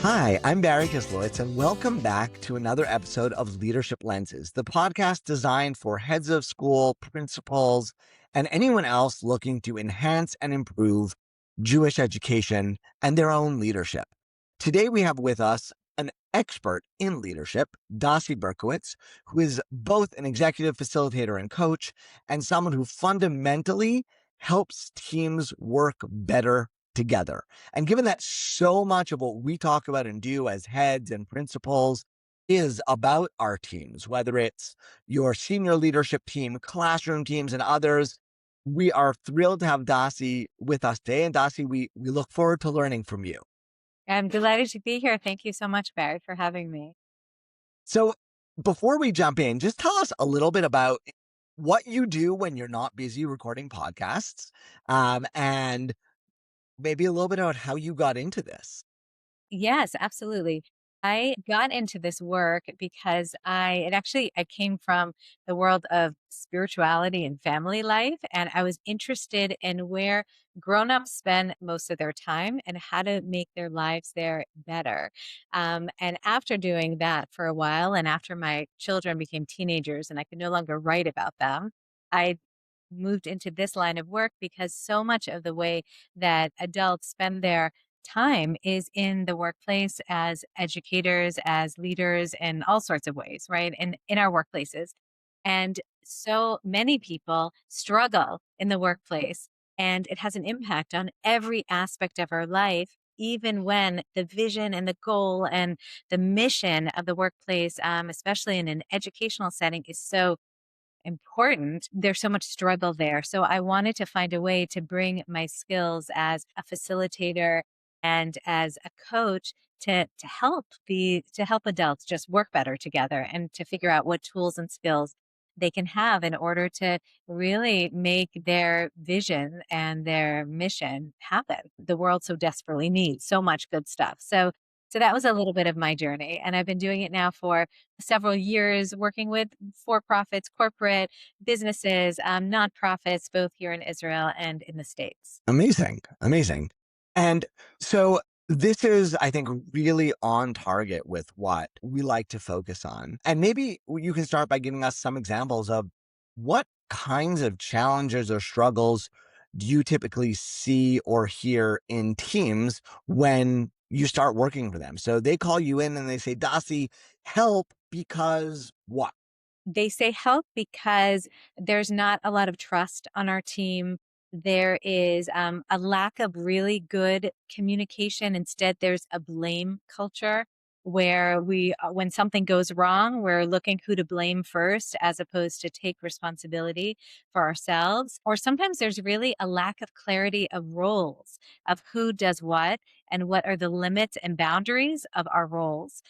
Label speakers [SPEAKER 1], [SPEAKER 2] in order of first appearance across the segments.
[SPEAKER 1] Hi, I'm Barry Kislowitz, and welcome back to another episode of Leadership Lenses, the podcast designed for heads of school, principals, and anyone else looking to enhance and improve Jewish education and their own leadership. Today, we have with us an expert in leadership, Dasee Berkowitz, who is both an executive facilitator and coach, and someone who fundamentally helps teams work better together. And given that so much of what we talk about and do as heads and principals is about our teams, whether it's your senior leadership team, classroom teams, and others, we are thrilled to have Dasee with us today. And Dasee, we look forward to learning from you.
[SPEAKER 2] I'm delighted to be here. Thank you so much, Barry, for having me.
[SPEAKER 1] So before we jump in, just tell us a little bit about what you do when you're not busy recording podcasts, and maybe a little bit about how you got into this.
[SPEAKER 2] Yes, absolutely. I got into this work because I came from the world of spirituality and family life, and I was interested in where grown-ups spend most of their time and how to make their lives there better. And after doing that for a while, and after my children became teenagers and I could no longer write about them, I moved into this line of work because so much of the way that adults spend their time is in the workplace as educators, as leaders in all sorts of ways, right? And in our workplaces. And so many people struggle in the workplace, and it has an impact on every aspect of our life, even when the vision and the goal and the mission of the workplace, especially in an educational setting, is so important. There's so much struggle there. So I wanted to find a way to bring my skills as a facilitator and as a coach to help adults just work better together and to figure out what tools and skills they can have in order to really make their vision and their mission happen. The world so desperately needs so much good stuff. So that was a little bit of my journey, and I've been doing it now for several years, working with for-profits, corporate businesses, nonprofits, both here in Israel and in the States.
[SPEAKER 1] Amazing. Amazing. And so this is, I think, really on target with what we like to focus on. And maybe you can start by giving us some examples of what kinds of challenges or struggles do you typically see or hear in teams when you start working for them? So they call you in and they say, Dasee, help because what?
[SPEAKER 2] They say help because there's not a lot of trust on our team. There is a lack of really good communication. Instead, there's a blame culture where when something goes wrong, we're looking who to blame first as opposed to take responsibility for ourselves. Or sometimes there's really a lack of clarity of roles, of who does what and what are the limits and boundaries of our roles.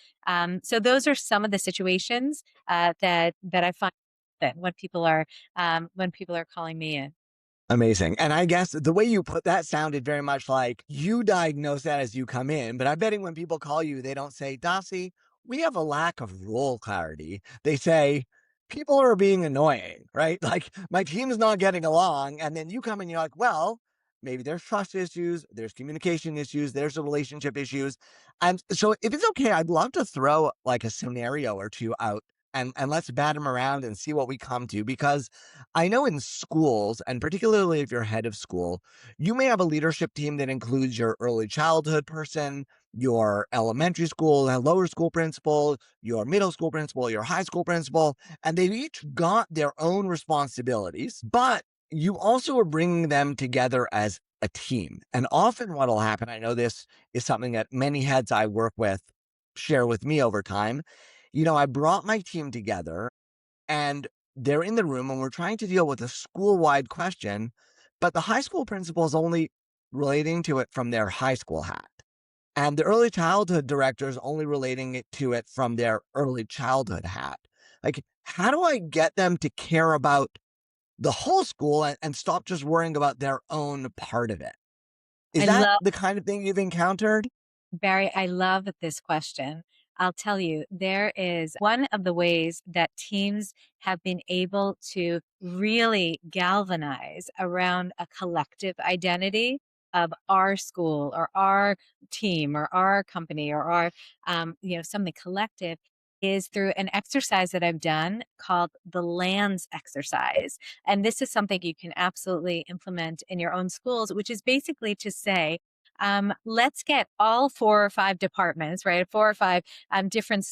[SPEAKER 2] So those are some of the situations that I find that when people are calling me in.
[SPEAKER 1] Amazing. And I guess the way you put that sounded very much like you diagnose that as you come in. But I'm betting when people call you, they don't say, Dasee, we have a lack of role clarity. They say, people are being annoying, right? Like my team's not getting along. And then you come and you're like, well, maybe there's trust issues, there's communication issues, there's relationship issues. And so if it's okay, I'd love to throw like a scenario or two out and let's bat them around and see what we come to, because I know in schools, and particularly if you're head of school, you may have a leadership team that includes your early childhood person, your elementary school and lower school principal, your middle school principal, your high school principal, and they've each got their own responsibilities, but you also are bringing them together as a team. And often what will happen, I know this is something that many heads I work with share with me over time. I brought my team together and they're in the room and we're trying to deal with a school-wide question, but the high school principal is only relating to it from their high school hat. And the early childhood director is only relating it to it from their early childhood hat. Like, how do I get them to care about the whole school and stop just worrying about their own part of it? Is
[SPEAKER 2] I
[SPEAKER 1] that
[SPEAKER 2] love
[SPEAKER 1] the kind of thing you've encountered?
[SPEAKER 2] Barry, I love this question. I'll tell you, there is one of the ways that teams have been able to really galvanize around a collective identity of our school or our team or our company or our, something collective is through an exercise that I've done called the lands exercise. And this is something you can absolutely implement in your own schools, which is basically to say, let's get all four or five departments, right? Four or five different,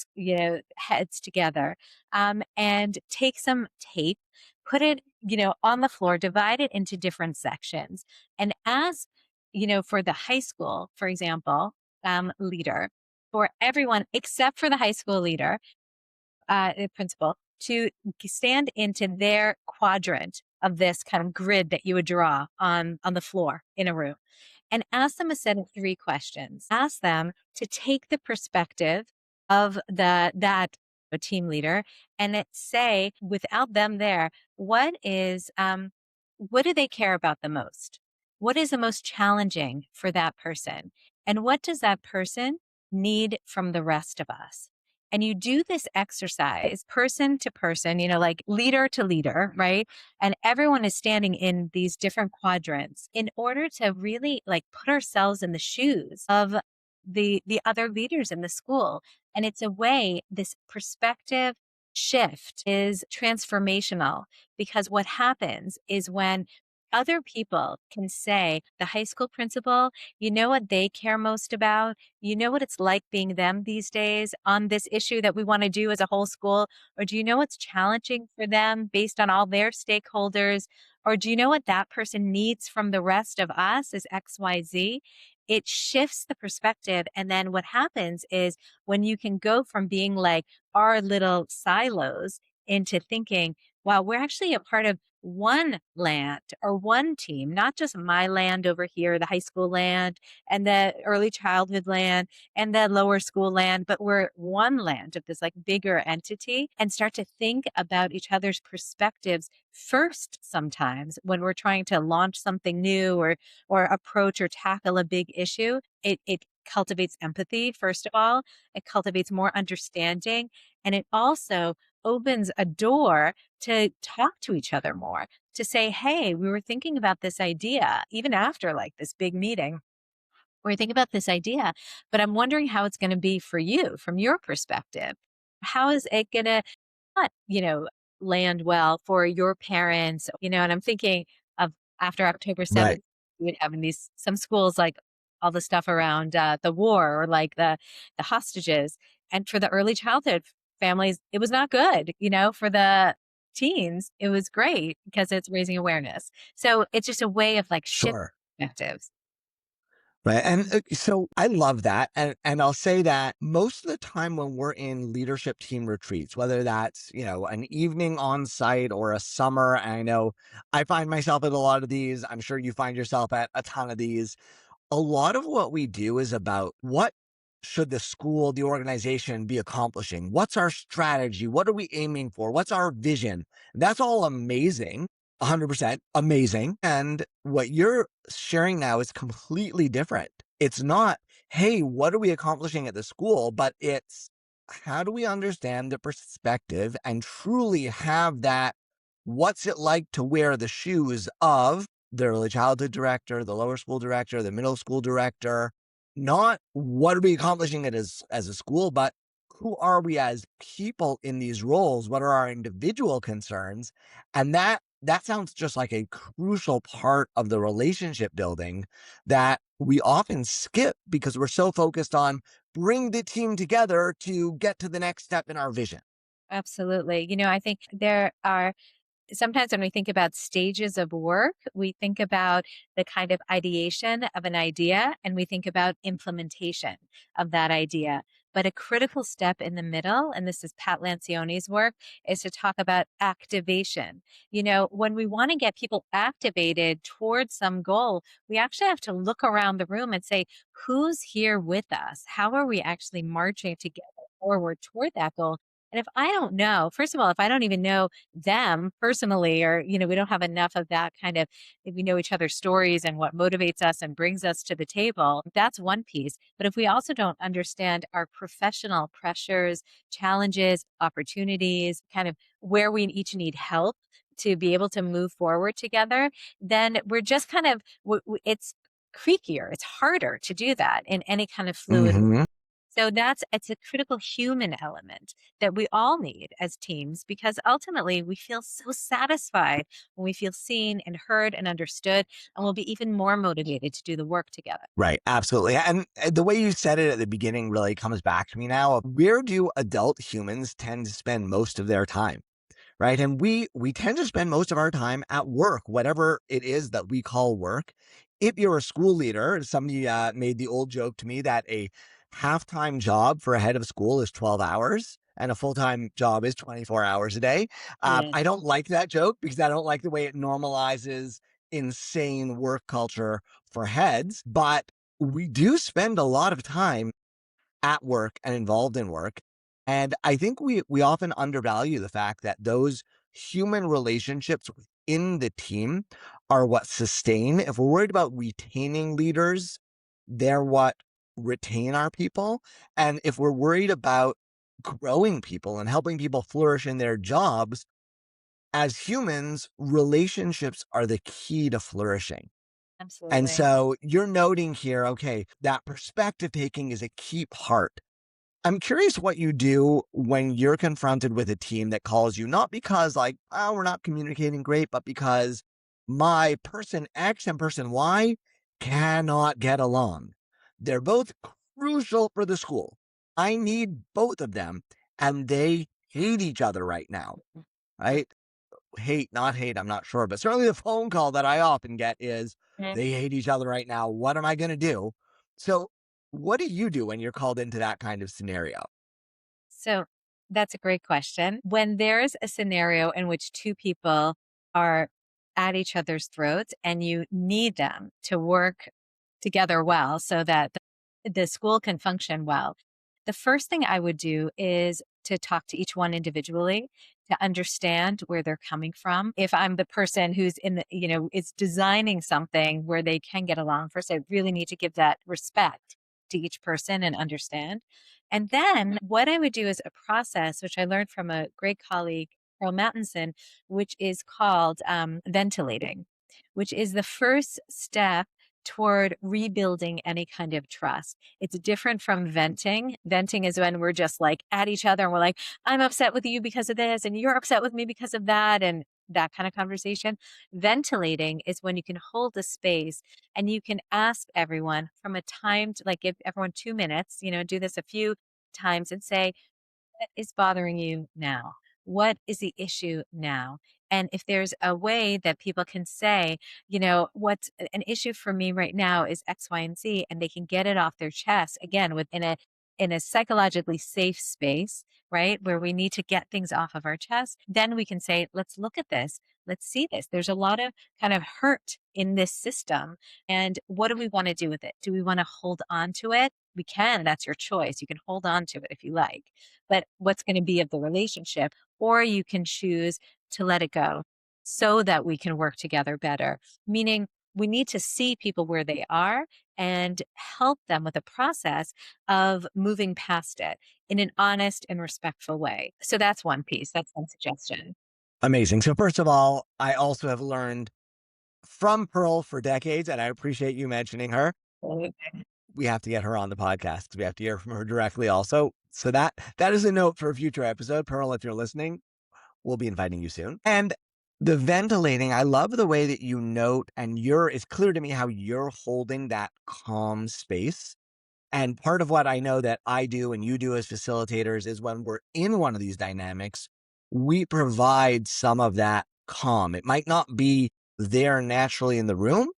[SPEAKER 2] heads together, and take some tape, put it, on the floor, divide it into different sections, and ask, for the high school, for example, leader, for everyone except for the high school leader, principal, to stand into their quadrant of this kind of grid that you would draw on the floor in a room, and ask them a set of three questions. Ask them to take the perspective of that a team leader, and say, without them there, what do they care about the most? What is the most challenging for that person? And what does that person need from the rest of us? And you do this exercise person to person, like leader to leader, right? And everyone is standing in these different quadrants in order to really like put ourselves in the shoes of the other leaders in the school. And it's a way, this perspective shift is transformational, because what happens is when other people can say, the high school principal, you know what they care most about? You know what it's like being them these days on this issue that we want to do as a whole school? Or do you know what's challenging for them based on all their stakeholders? Or do you know what that person needs from the rest of us is XYZ? It shifts the perspective. And then what happens is when you can go from being like our little silos into thinking, wow, we're actually a part of one land or one team, not just my land over here, the high school land and the early childhood land and the lower school land, but we're one land of this like bigger entity, and start to think about each other's perspectives first sometimes when we're trying to launch something new or approach or tackle a big issue. It cultivates empathy, first of all. It cultivates more understanding. And it also opens a door to talk to each other more, to say, hey, we were thinking about this idea, even after like this big meeting. We think about this idea, but I'm wondering how it's going to be for you from your perspective. How is it going to not, land well for your parents, and I'm thinking of after October
[SPEAKER 1] Right.
[SPEAKER 2] 7th, we would have in these some schools like all the stuff around the war or like the hostages. And for the early childhood families, it was not good. For the teens, it was great because it's raising awareness. So it's just a way of like shift
[SPEAKER 1] Sure.
[SPEAKER 2] perspectives.
[SPEAKER 1] Right. And so I love that. And I'll say that most of the time when we're in leadership team retreats, whether that's, an evening on site or a summer, and I know I find myself at a lot of these, I'm sure you find yourself at a ton of these. A lot of what we do is about what should the school, the organization be accomplishing? What's our strategy? What are we aiming for? What's our vision? That's all amazing. 100% amazing. And what you're sharing now is completely different. It's not, hey, what are we accomplishing at the school? But it's how do we understand the perspective and truly have that? What's it like to wear the shoes of the early childhood director, the lower school director, the middle school director? Not what are we accomplishing it as a school, but who are we as people in these roles? What are our individual concerns? And that sounds just like a crucial part of the relationship building that we often skip because we're so focused on bring the team together to get to the next step in our vision.
[SPEAKER 2] Absolutely. I think there are sometimes when we think about stages of work, we think about the kind of ideation of an idea and we think about implementation of that idea. But a critical step in the middle, and this is Pat Lancione's work, is to talk about activation. When we want to get people activated towards some goal, we actually have to look around the room and say, who's here with us? How are we actually marching together forward toward that goal? And if I don't know, first of all, if I don't even know them personally, or, we don't have enough of that kind of, if we know each other's stories and what motivates us and brings us to the table, that's one piece. But if we also don't understand our professional pressures, challenges, opportunities, kind of where we each need help to be able to move forward together, then we're just kind of, it's creakier. It's harder to do that in any kind of fluid.
[SPEAKER 1] Hmm.
[SPEAKER 2] So it's a critical human element that we all need as teams because ultimately we feel so satisfied when we feel seen and heard and understood, and we'll be even more motivated to do the work together.
[SPEAKER 1] Right. Absolutely. And the way you said it at the beginning really comes back to me now. Where do adult humans tend to spend most of their time? Right. And we tend to spend most of our time at work, whatever it is that we call work. If you're a school leader, somebody made the old joke to me that a half-time job for a head of school is 12 hours and a full-time job is 24 hours a day.
[SPEAKER 2] Yeah,
[SPEAKER 1] I don't like that joke because I don't like the way it normalizes insane work culture for heads, but we do spend a lot of time at work and involved in work. And I think we often undervalue the fact that those human relationships within the team are what sustain. If we're worried about retaining leaders, they're what retain our people. And if we're worried about growing people and helping people flourish in their jobs, as humans, relationships are the key to flourishing. And
[SPEAKER 2] absolutely.
[SPEAKER 1] so you're noting here, okay, that perspective taking is a key part. I'm curious what you do when you're confronted with a team that calls you, not because like, oh, we're not communicating great, but because my person X and person Y cannot get along. They're both crucial for the school. I need both of them, and they hate each other right now, right? Hate, not hate, I'm not sure, but certainly the phone call that I often get is
[SPEAKER 2] Mhm.
[SPEAKER 1] they hate each other right now. What am I going to do? So, what do you do when you're called into that kind of scenario?
[SPEAKER 2] So that's a great question. When there's a scenario in which two people are at each other's throats and you need them to work together well so that the school can function well, the first thing I would do is to talk to each one individually to understand where they're coming from. If I'm the person who's in the, is designing something where they can get along, first, I really need to give that respect to each person and understand. And then what I would do is a process, which I learned from a great colleague, Carl Mattinson, which is called ventilating, which is the first step toward rebuilding any kind of trust. It's different from venting. Venting is when we're just like at each other and we're like, I'm upset with you because of this, and you're upset with me because of that. And that kind of conversation. Ventilating is when you can hold a space and you can ask everyone from a timed, like give everyone 2 minutes, do this a few times and say, what is bothering you now? What is the issue now? And if there's a way that people can say, what's an issue for me right now is X, Y, and Z, and they can get it off their chest again within a psychologically safe space, right? Where we need to get things off of our chest, then we can say, let's look at this. Let's see this. There's a lot of kind of hurt in this system. And what do we want to do with it? Do we want to hold on to it? We can. That's your choice. You can hold on to it if you like, but what's going to be of the relationship, or you can choose to let it go so that we can work together better. Meaning, we need to see people where they are and help them with a process of moving past it in an honest and respectful way. So that's one piece. That's one suggestion.
[SPEAKER 1] Amazing. So, first of all, I also have learned from Pearl for decades, and I appreciate you mentioning her. We have to get her on the podcast because we have to hear from her directly also. So that is a note for a future episode. Pearl, if you're listening, we'll be inviting you soon. And the ventilating, I love the way that you note, and it's clear to me how you're holding that calm space. And part of what I know that I do and you do as facilitators is when we're in one of these dynamics, we provide some of that calm. It might not be there naturally in the room.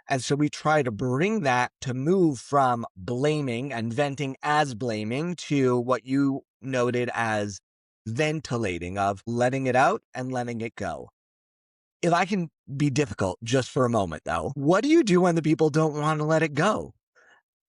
[SPEAKER 1] And so we try to bring that to move from blaming and venting as blaming to what you noted as ventilating, of letting it out and letting it go. If I can be difficult just for a moment, though, what do you do when the people don't want to let it go?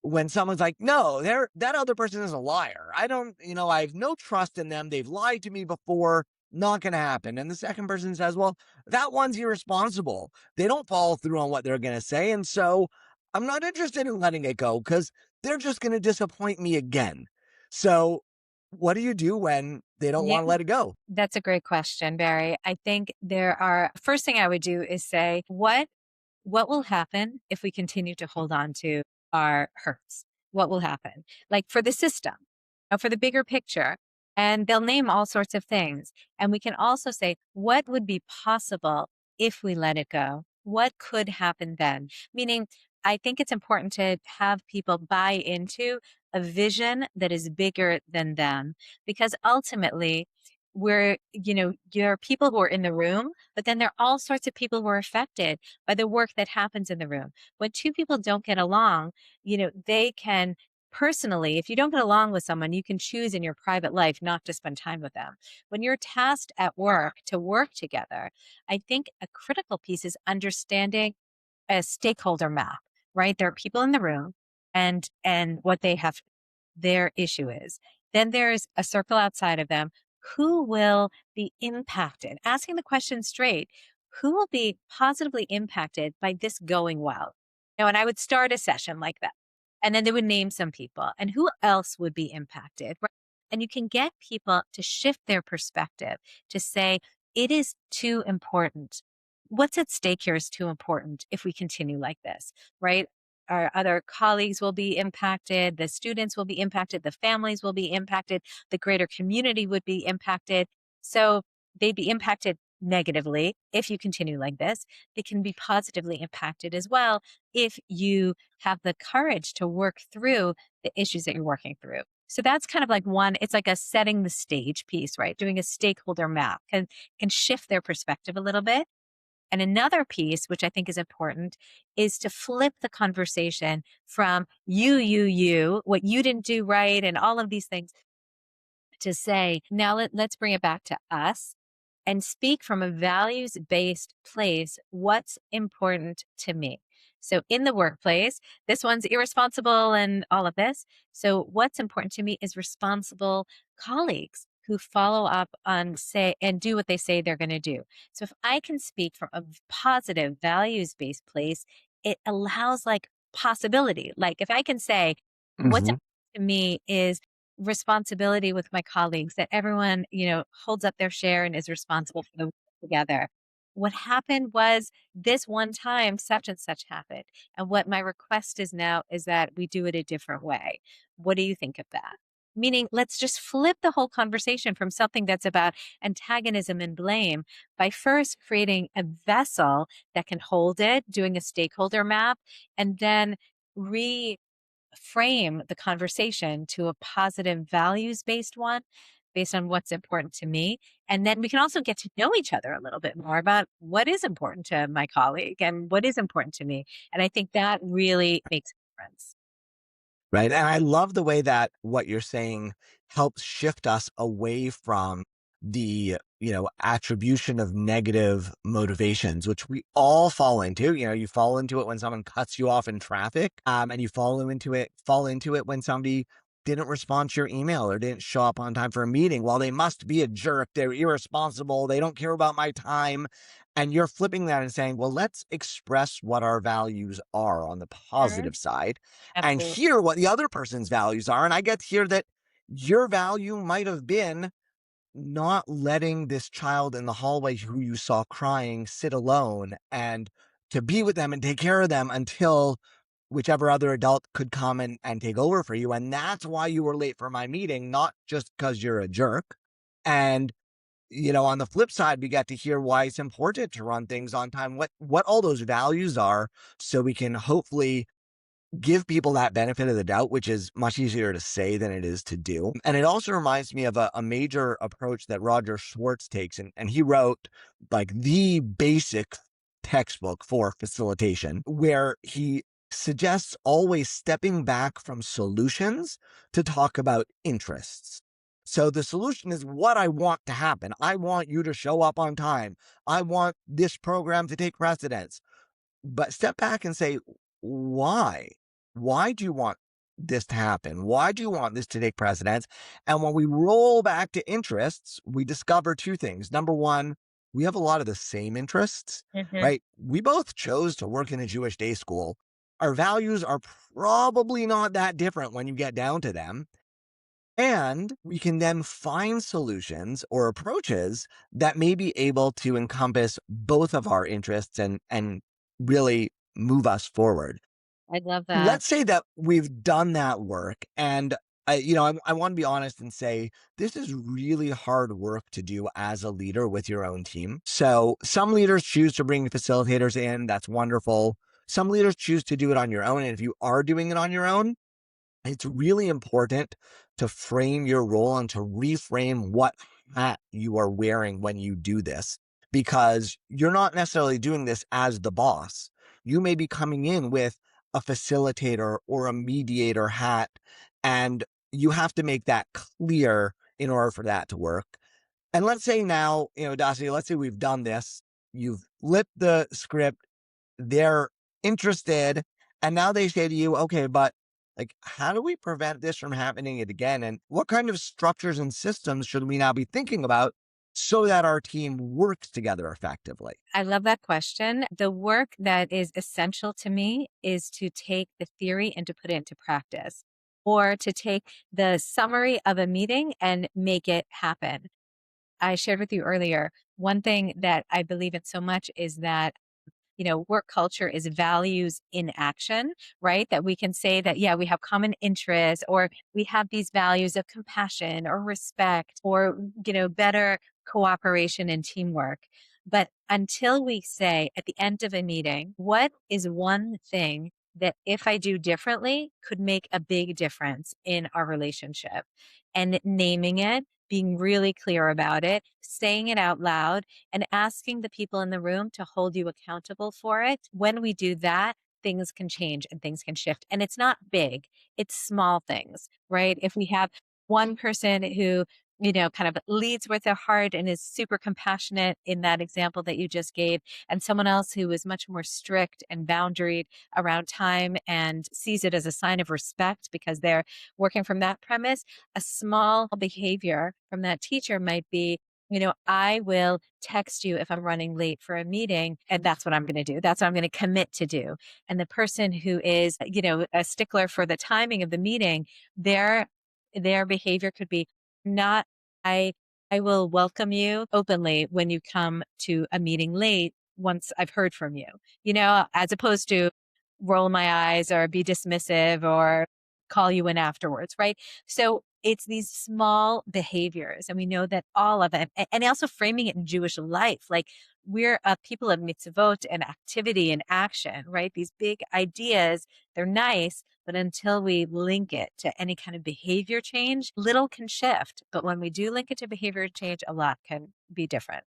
[SPEAKER 1] When someone's like, no, that other person is a liar. I don't, I have no trust in them. They've lied to me before. Not going to happen. And the second person says, well, that one's irresponsible. They don't follow through on what they're going to say. And so I'm not interested in letting it go because they're just going to disappoint me again. So what do you do when they don't
[SPEAKER 2] Yeah,
[SPEAKER 1] want to let it go?
[SPEAKER 2] that's a great question, Barry. I think first thing I would do is say, what what will happen if we continue to hold on to our hurts? What will happen? Like for the system, for the bigger picture. And they'll name all sorts of things. And we can also say, what would be possible if we let it go? What could happen then? Meaning, I think it's important to have people buy into a vision that is bigger than them, because ultimately, there are people who are in the room, but then there are all sorts of people who are affected by the work that happens in the room. When two people don't get along, they can personally, if you don't get along with someone, you can choose in your private life not to spend time with them. When you're tasked at work to work together, I think a critical piece is understanding a stakeholder map, right? There are people in the room and what their issue is. Then there's a circle outside of them. Who will be impacted? Asking the question straight, who will be positively impacted by this going well? And I would start a session like that. And then they would name some people and who else would be impacted. Right? And you can get people to shift their perspective to say, it is too important. What's at stake here is too important if we continue like this, right? Our other colleagues will be impacted, the students will be impacted, the families will be impacted, the greater community would be impacted. So they'd be impacted negatively if you continue like this. They can be positively impacted as well if you have the courage to work through the issues that you're working through. So that's kind of like one, it's like a setting the stage piece, right? Doing a stakeholder map can shift their perspective a little bit. And another piece, which I think is important, is to flip the conversation from you, what you didn't do right, and all of these things to say, now let's bring it back to us and speak from a values based place. What's important to me? So in the workplace, this one's irresponsible and all of this. So what's important to me is responsible colleagues who follow up on say and do what they say they're going to do. So if I can speak from a positive values based place, it allows like possibility. Like if I can say, what's
[SPEAKER 1] Mhm.
[SPEAKER 2] important to me is responsibility with my colleagues, that everyone, holds up their share and is responsible for the work together. What happened was this one time such and such happened. And what my request is now is that we do it a different way. What do you think of that? Meaning, let's just flip the whole conversation from something that's about antagonism and blame by first creating a vessel that can hold it, doing a stakeholder map, and then frame the conversation to a positive values based one based on what's important to me. And then we can also get to know each other a little bit more about what is important to my colleague and what is important to me. And I think that really makes a difference.
[SPEAKER 1] Right. And I love the way that what you're saying helps shift us away from the, attribution of negative motivations, which we all fall into. You fall into it when someone cuts you off in traffic, and you fall into it when somebody didn't respond to your email or didn't show up on time for a meeting. Well, they must be a jerk. They're irresponsible. They don't care about my time. And you're flipping that and saying, well, let's express what our values are on the
[SPEAKER 2] Mhm.
[SPEAKER 1] positive side and
[SPEAKER 2] Absolutely.
[SPEAKER 1] hear what the other person's values are. And I get to hear that your value might have been not letting this child in the hallway who you saw crying sit alone and to be with them and take care of them until whichever other adult could come and take over for you. And that's why you were late for my meeting, not just because you're a jerk. And on the flip side, we got to hear why it's important to run things on time, what all those values are, so we can hopefully give people that benefit of the doubt, which is much easier to say than it is to do. And it also reminds me of a major approach that Roger Schwartz takes. And he wrote like the basic textbook for facilitation, where he suggests always stepping back from solutions to talk about interests. So the solution is what I want to happen. I want you to show up on time. I want this program to take precedence, but step back and say, why? Why do you want this to happen? Why do you want this to take precedence? And when we roll back to interests, we discover two things. Number one, we have a lot of the same interests,
[SPEAKER 2] Hmm.
[SPEAKER 1] right? We both chose to work in a Jewish day school. Our values are probably not that different when you get down to them. And we can then find solutions or approaches that may be able to encompass both of our interests and really move us forward.
[SPEAKER 2] I love that.
[SPEAKER 1] Let's say that we've done that work and I want to be honest and say this is really hard work to do as a leader with your own team. So some leaders choose to bring facilitators in. That's wonderful. Some leaders choose to do it on your own. And if you are doing it on your own, it's really important to frame your role and to reframe what hat you are wearing when you do this, because you're not necessarily doing this as the boss. You may be coming in with a facilitator or a mediator hat, and you have to make that clear in order for that to work. And let's say now, Dasee, let's say we've done this. You've flipped the script, they're interested, and now they say to you, okay, but like, how do we prevent this from happening again? And what kind of structures and systems should we now be thinking about so that our team works together effectively?
[SPEAKER 2] I love that question. The work that is essential to me is to take the theory and to put it into practice, or to take the summary of a meeting and make it happen. I shared with you earlier, one thing that I believe in so much is that work culture is values in action, right? That we can say that, yeah, we have common interests, or we have these values of compassion or respect, or, better cooperation and teamwork. But until we say at the end of a meeting, what is one thing that if I do differently could make a big difference in our relationship, and naming it, being really clear about it, saying it out loud, and asking the people in the room to hold you accountable for it. When we do that, things can change and things can shift. And it's not big, it's small things, right? If we have one person who, kind of leads with their heart and is super compassionate in that example that you just gave, and someone else who is much more strict and boundaried around time and sees it as a sign of respect because they're working from that premise, a small behavior from that teacher might be, I will text you if I'm running late for a meeting, and that's what I'm going to do. That's what I'm going to commit to do. And the person who is, a stickler for the timing of the meeting, their behavior could be not, I I will welcome you openly when you come to a meeting late once I've heard from you, as opposed to roll my eyes or be dismissive or call you in afterwards, right? So it's these small behaviors, and we know that all of it, and also framing it in Jewish life, like we're a people of mitzvot and activity and action, right? These big ideas, they're nice, but until we link it to any kind of behavior change, little can shift. But when we do link it to behavior change, a lot can be different.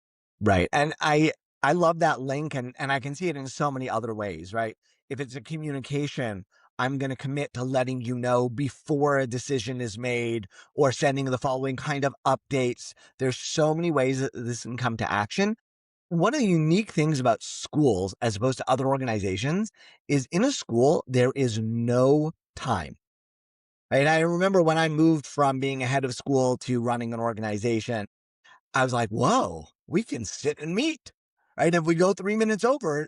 [SPEAKER 1] Right. And I love that link, and I can see it in so many other ways, right? If it's a communication, I'm going to commit to letting you know before a decision is made or sending the following kind of updates. There's so many ways that this can come to action. One of the unique things about schools as opposed to other organizations is in a school, there is no time. Right. I remember when I moved from being a head of school to running an organization, I was like, whoa, we can sit and meet. Right. If we go 3 minutes over,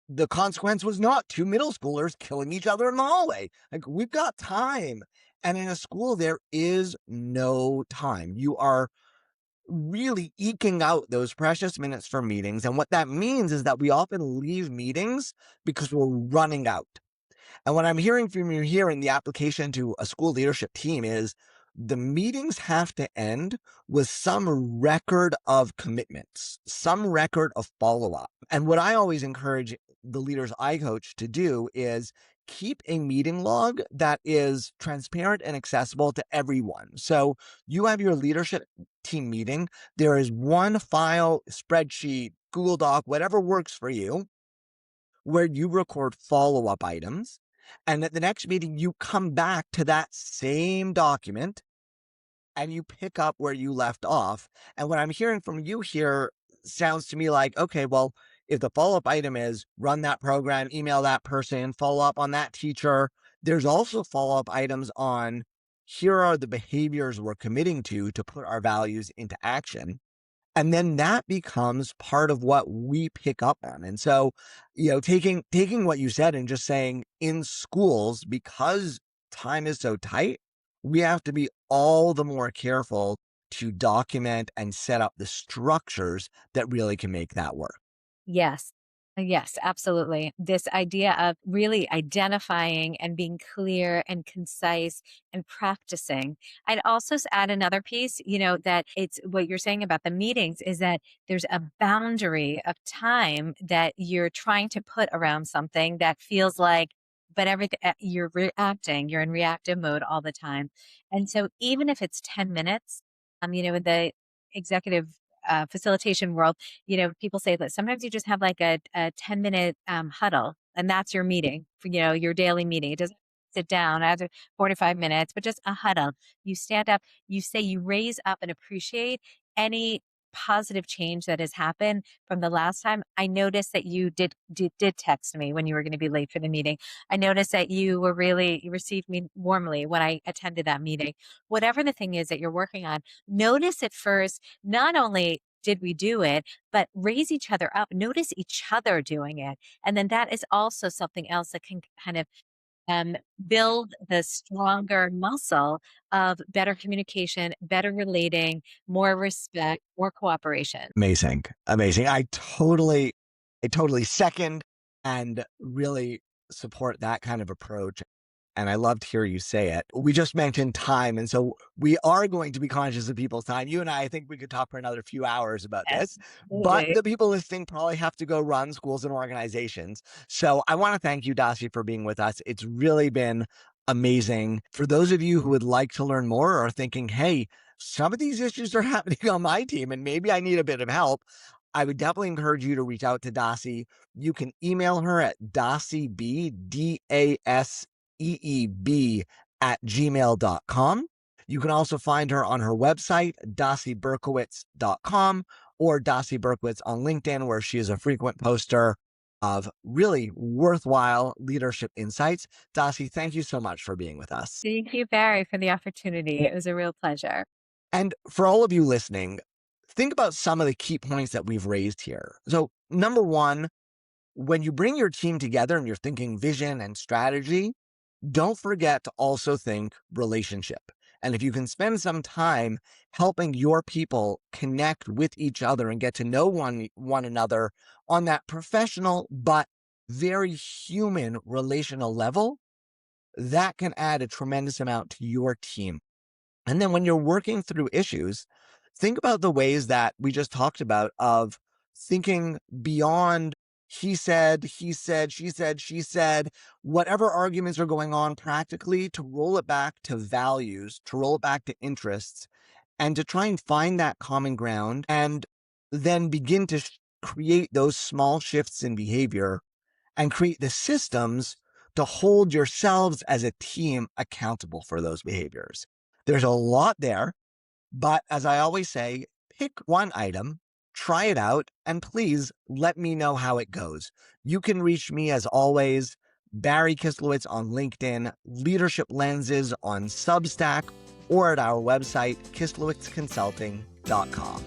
[SPEAKER 1] the consequence was not two middle schoolers killing each other in the hallway. Like, we've got time. And in a school, there is no time. You are really eking out those precious minutes for meetings. And what that means is that we often leave meetings because we're running out. And what I'm hearing from you here in the application to a school leadership team is the meetings have to end with some record of commitments, some record of follow up. And what I always encourage the leaders I coach to do is keep a meeting log that is transparent and accessible to everyone. So you have your leadership team meeting. There is one file, spreadsheet, Google Doc, whatever works for you, where you record follow up items. And at the next meeting, you come back to that same document and you pick up where you left off. And what I'm hearing from you here sounds to me like, okay, well, if the follow up item is run that program, email that person, follow up on that teacher, there's also follow up items on here are the behaviors we're committing to put our values into action. And then that becomes part of what we pick up on. And so, taking what you said and just saying in schools, because time is so tight, we have to be all the more careful to document and set up the structures that really can make that work.
[SPEAKER 2] Yes. Yes, absolutely. This idea of really identifying and being clear and concise and practicing. I'd also add another piece, that it's what you're saying about the meetings is that there's a boundary of time that you're trying to put around something that feels like, but everything you're reacting, you're in reactive mode all the time. And so even if it's 10 minutes, in the executive facilitation world, people say that sometimes you just have like a 10-minute huddle, and that's your meeting for, your daily meeting. It doesn't sit down after 45 minutes, but just a huddle. You stand up, you say, you raise up and appreciate any positive change that has happened from the last time. I noticed that you did text me when you were going to be late for the meeting. I noticed that you received me warmly when I attended that meeting. Whatever the thing is that you're working on, notice it first. Not only did we do it, but raise each other up, notice each other doing it. And then that is also something else that can kind of um, build the stronger muscle of better communication, better relating, more respect, more cooperation.
[SPEAKER 1] Amazing. Amazing. I totally second and really support that kind of approach. And I love to hear you say it. We just mentioned time. And so we are going to be conscious of people's time. You and I think we could talk for another few hours about
[SPEAKER 2] Yes,
[SPEAKER 1] this, but
[SPEAKER 2] absolutely.
[SPEAKER 1] the people listening probably have to go run schools and organizations. So I want to thank you, Dasee, for being with us. It's really been amazing. For those of you who would like to learn more or are thinking, hey, some of these issues are happening on my team and maybe I need a bit of help, I would definitely encourage you to reach out to Dasee. You can email her at daseeb, DASEEB at gmail.com. You can also find her on her website, daseeberkowitz.com, or Dasee Berkowitz on LinkedIn, where she is a frequent poster of really worthwhile leadership insights. Dasee, thank you so much for being with us.
[SPEAKER 2] Thank you, Barry, for the opportunity. It was a real pleasure.
[SPEAKER 1] And for all of you listening, think about some of the key points that we've raised here. So, number one, when you bring your team together and you're thinking vision and strategy, don't forget to also think relationship. And if you can spend some time helping your people connect with each other and get to know one another on that professional but very human relational level, that can add a tremendous amount to your team. And then when you're working through issues, think about the ways that we just talked about of thinking beyond he said, she said, whatever arguments are going on practically, to roll it back to values, to roll it back to interests, and to try and find that common ground and then begin to create those small shifts in behavior and create the systems to hold yourselves as a team accountable for those behaviors. There's a lot there, but as I always say, pick one item, try it out, and please let me know how it goes. You can reach me as always, Barry Kislowitz on LinkedIn, Leadership Lenses on Substack, or at our website, kislowitzconsulting.com.